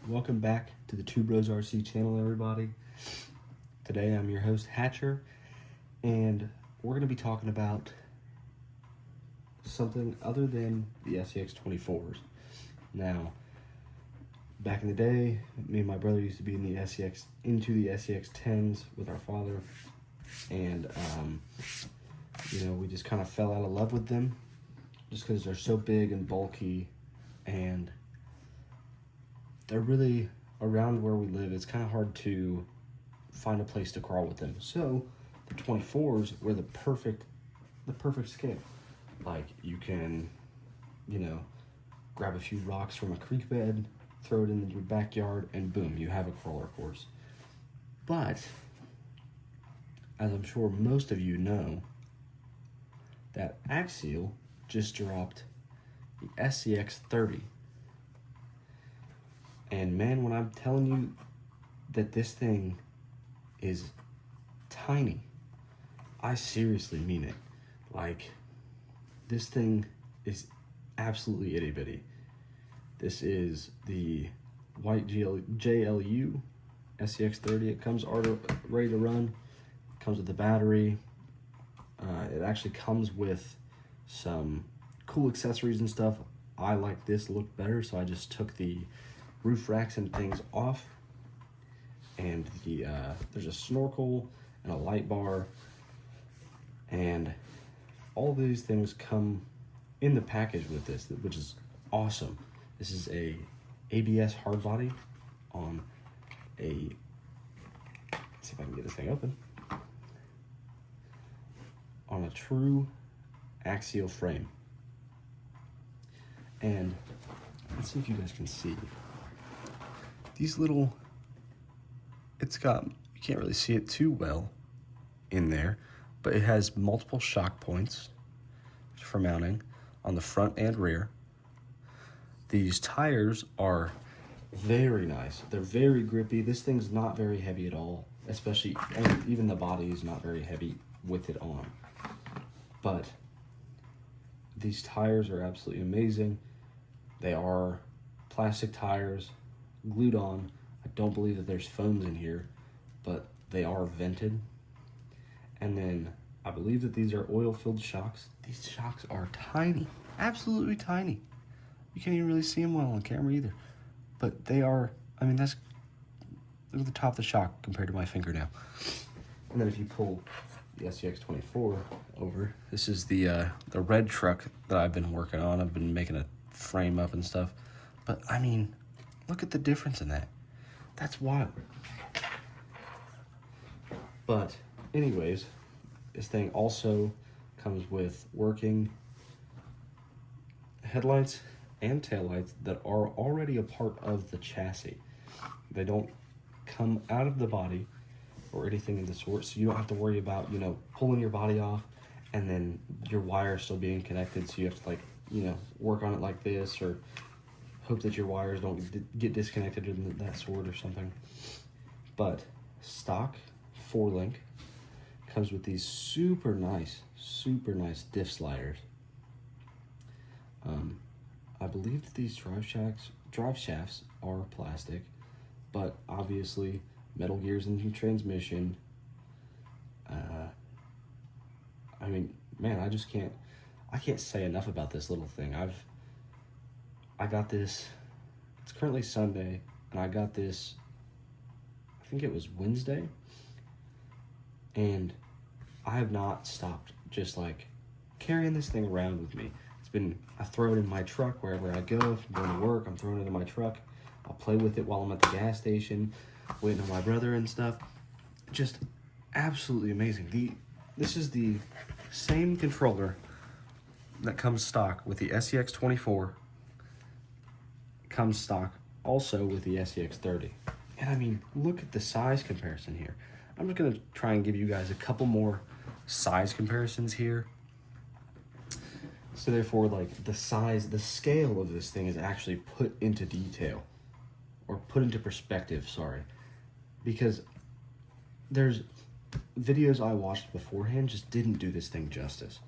Welcome back to the Two Bros RC channel, everybody. Today I'm your host, Hatcher, and we're going to be talking about something other than the scx24s. Now, back in the day, me and my brother used to be into the scx10s with our father, and we just kind of fell out of love with them just because they're so big and bulky, and they're really, around where we live, it's kind of hard to find a place to crawl with them. So the 24s were the perfect scale. Like, you can, grab a few rocks from a creek bed, throw it in your backyard, and boom, you have a crawler course. But, as I'm sure most of you know, that Axial just dropped the scx30. And man, when I'm telling you that this thing is tiny, I seriously mean it. Like, this thing is absolutely itty bitty. This is the white JLU scx30. It comes ready to run. It comes with the battery. It actually comes with some cool accessories and stuff. I like this look better, so I just took the roof racks and things off, and there's a snorkel and a light bar, and all these things come in the package with this, which is awesome. This is a ABS hard body on a, let's see if I can get this thing open, on a true axial frame. And let's see if you guys can see these little, you can't really see it too well in there, but it has multiple shock points for mounting on the front and rear. These tires are very nice. They're very grippy. This thing's not very heavy at all, especially, even the body is not very heavy with it on. But these tires are absolutely amazing. They are plastic tires, glued on. I don't believe that there's foams in here, but they are vented. And then I believe that these are oil-filled shocks. These shocks are tiny, absolutely tiny. You can't even really see them well on camera either. But they are, look at the top of the shock compared to my fingernail. And then if you pull the scx24 over, this is the red truck that I've been working on. I've been making a frame up and stuff. But look at the difference in that. That's wild. But anyways, this thing also comes with working headlights and taillights that are already a part of the chassis. They don't come out of the body or anything of the sort, so you don't have to worry about, pulling your body off and then your wire still being connected, so you have to work on it like this, or hope that your wires don't get disconnected in that sort or something. But stock 4-link comes with these super nice diff sliders. I believe that these drive shafts are plastic, but obviously metal gears in the transmission. Man, I can't say enough about this little thing. I got this, it's currently Sunday, and I got this, I think it was Wednesday, and I have not stopped just carrying this thing around with me. I throw it in my truck wherever I go. If I'm going to work, I'm throwing it in my truck. I'll play with it while I'm at the gas station, waiting on my brother and stuff. Just absolutely amazing. This is the same controller that comes stock with the scx24, comes stock also with the scx30. And look at the size comparison here. I'm just gonna try and give you guys a couple more size comparisons here. So therefore, the scale of this thing is actually put into detail, or put into perspective, sorry. Because there's videos I watched beforehand just didn't do this thing justice.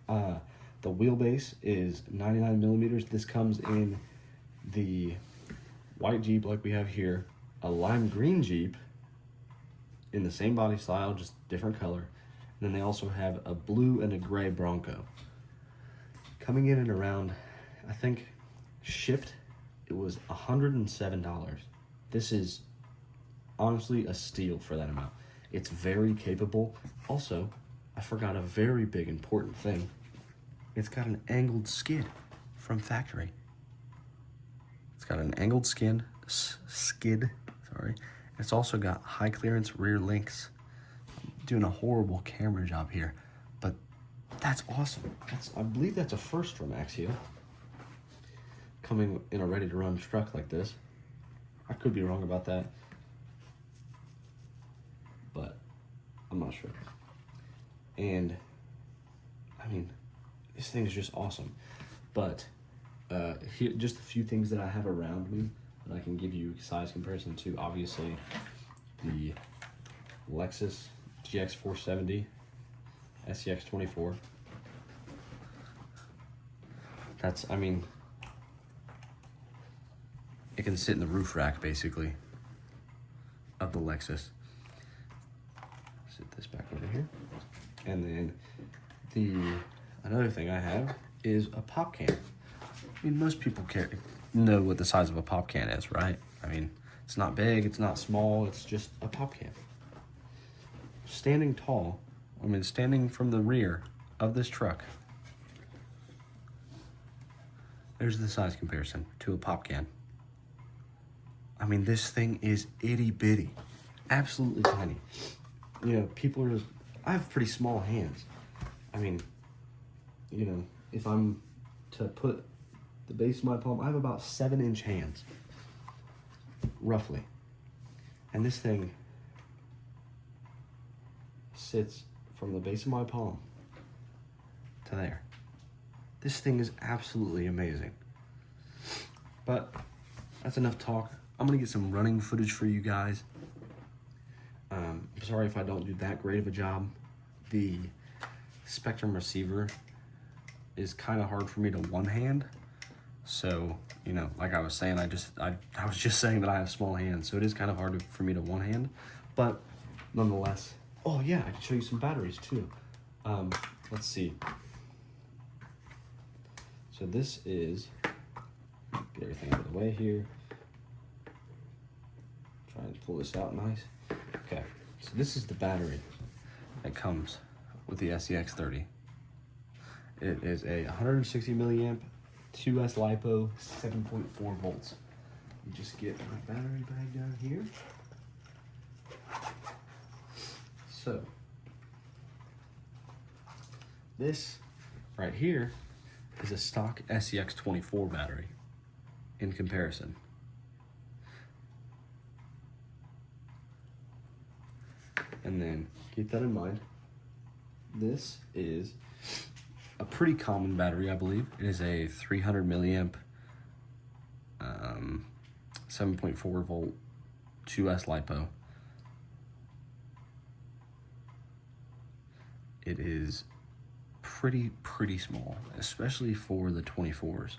The wheelbase is 99 millimeters. This comes in the white Jeep like we have here, a lime green Jeep in the same body style, just different color. And then they also have a blue and a gray Bronco. Coming in and around, I think shipped, it was $107. This is honestly a steal for that amount. It's very capable. Also, I forgot a very big important thing. It's got an angled skid from factory. It's got an angled skid. It's also got high clearance rear links. I'm doing a horrible camera job here, but that's awesome. I believe that's a first from Axial, coming in a ready to run truck like this. I could be wrong about that, but I'm not sure. And I mean, this thing is just awesome. But here, just a few things that I have around me that I can give you size comparison to. Obviously, the Lexus GX470 scx24. That's, I mean, it can sit in the roof rack basically of the Lexus. Sit this back over here. And then another thing I have is a pop can. I mean, most people know what the size of a pop can is, right? I mean, it's not big, it's not small, it's just a pop can. Standing tall, I mean, standing from the rear of this truck, there's the size comparison to a pop can. I mean, this thing is itty bitty, absolutely tiny. You know, I have pretty small hands. I mean, you know, if I'm to put the base of my palm, I have about 7-inch hands, roughly. And this thing sits from the base of my palm to there. This thing is absolutely amazing. But that's enough talk. I'm gonna get some running footage for you guys. I'm sorry if I don't do that great of a job. The Spectrum receiver is kind of hard for me to one hand. So, you know, like I was saying, I was just saying that I have small hands, so it is kind of hard for me to one hand, but nonetheless. Oh yeah, I can show you some batteries too. Let's see. So this is, get everything out of the way here. Try and pull this out nice. Okay, so this is the battery that comes with the scx30. It is a 160 milliamp 2S LiPo 7.4 volts. You just get my battery bag down here. So this right here is a stock scx24 battery in comparison. And then keep that in mind. This is a pretty common battery, I believe. It is a 300 milliamp 7.4 volt 2S LiPo. It is pretty small, especially for the 24s.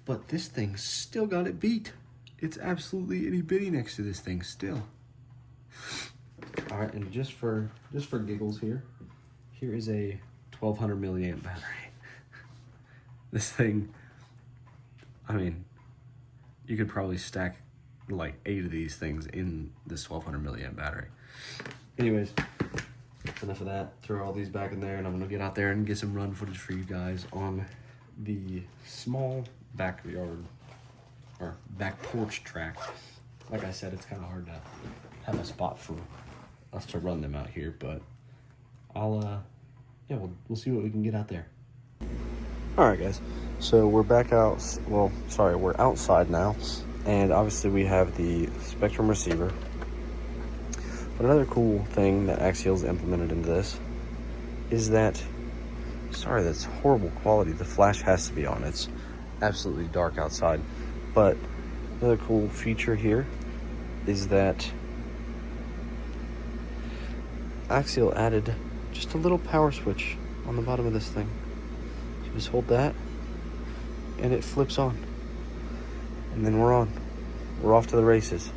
But this thing's still got it beat. It's absolutely itty bitty next to this thing still. All right, and just for giggles here is a 1200 milliamp battery. This thing, I mean, you could probably stack like 8 of these things in this 1200 milliamp battery. Anyways, enough of that. Throw all these back in there, and I'm gonna get out there and get some run footage for you guys on the small backyard or back porch track. Like I said, it's kind of hard to have a spot for us to run them out here, but we'll see what we can get out there. All right, guys. So we're back out. Well, sorry, we're outside now, and obviously we have the Spectrum receiver. But another cool thing that Axials implemented into this is that, sorry, that's horrible quality. The flash has to be on. It's absolutely dark outside. But another cool feature here is that Axial added just a little power switch on the bottom of this thing. So just hold that and it flips on, and then we're on. we're off to the races.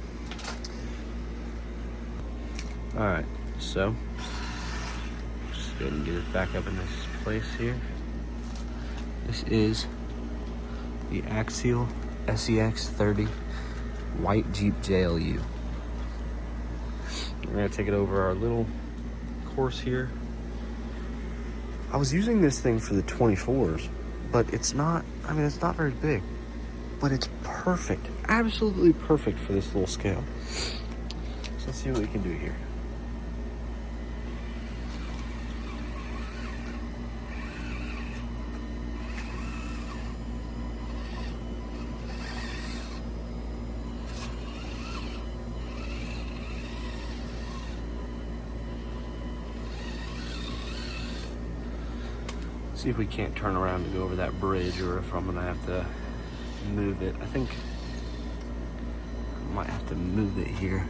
All right, so just go ahead and get it back up in this place here. This is the Axial scx30 white Jeep JLU. We're gonna take it over our little course here. I was using this thing for the 24s, but it's not, I mean, it's not very big, but it's perfect, absolutely perfect for this little scale. So let's see what we can do here. See if we can't turn around to go over that bridge, or if I'm gonna have to move it. I think I might have to move it here.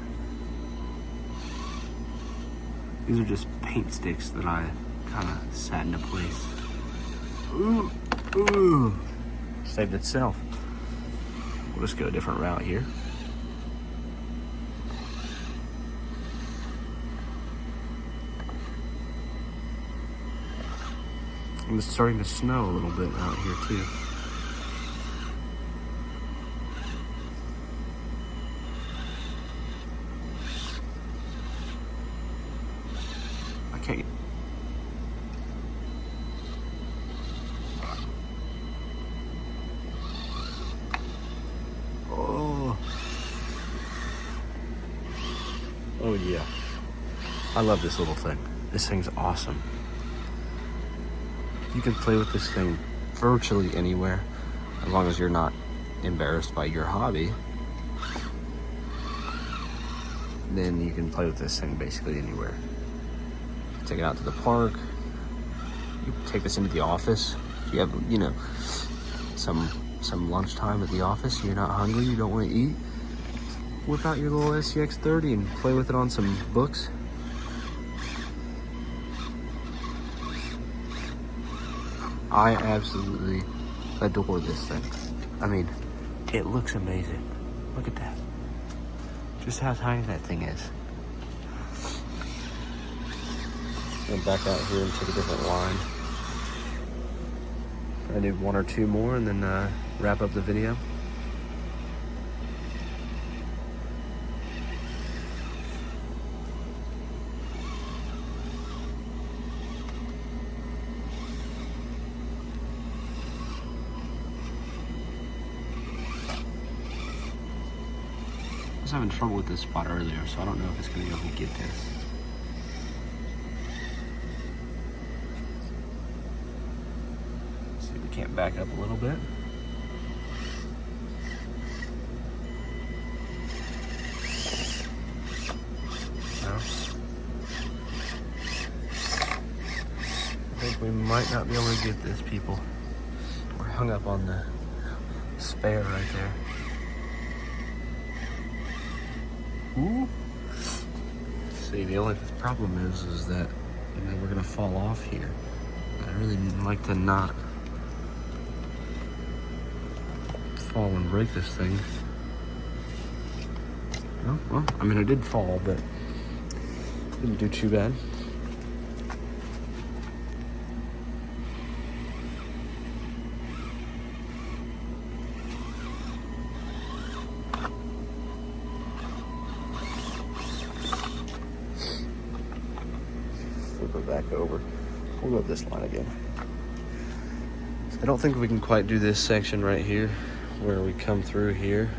These are just paint sticks that I kind of sat into place. Ooh, ooh, saved itself. We'll just go a different route here. And it's starting to snow a little bit out here too. I can't. Oh. Oh yeah. I love this little thing. This thing's awesome. You can play with this thing virtually anywhere, as long as you're not embarrassed by your hobby. Then you can play with this thing basically anywhere. Take it out to the park. You can take this into the office. If you have, you know, some lunchtime at the office, you're not hungry, you don't want to eat, whip out your little scx30 and play with it on some books. I absolutely adore this thing. I mean, it looks amazing. Look at that. Just how tiny that thing is. Go back out here and take a different line. I do one or two more and then wrap up the video. I was having trouble with this spot earlier, so I don't know if it's going to be able to get this. See if we can't back up a little bit. No. I think we might not be able to get this, people. We're hung up on the spare right there. Ooh. See, the only problem is that, you know, we're gonna fall off here. I really like to not fall and break this thing. Oh, well, I mean, I did fall, but didn't do too bad. Flip it back over. We'll go this line again. I don't think we can quite do this section right here where we come through here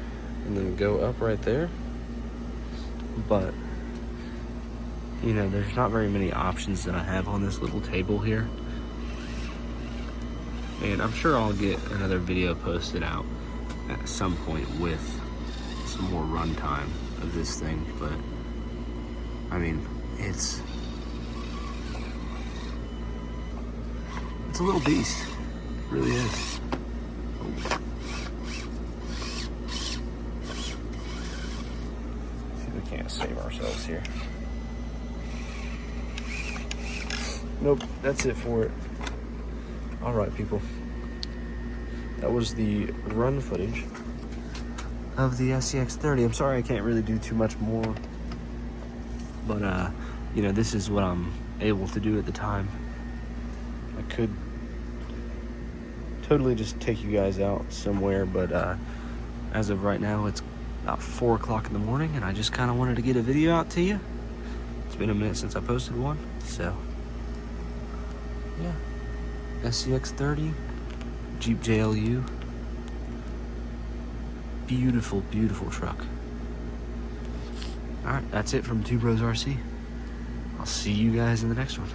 and then go up right there. But, you know, there's not very many options that I have on this little table here. And I'm sure I'll get another video posted out at some point with some more run time of this thing. But, I mean, it's a little beast. It really is. Oh. See if we can't save ourselves here. Nope, that's it for it. All right, people. That was the run footage of the scx30. I'm sorry I can't really do too much more, but you know, this is what I'm able to do at the time. I could totally just take you guys out somewhere, but as of right now, it's about 4 o'clock in the morning, and I just kind of wanted to get a video out to you. It's been a minute since I posted one, so yeah. scx30, Jeep JLU. Beautiful, beautiful truck. All right, that's it from Two Bros RC. I'll see you guys in the next one.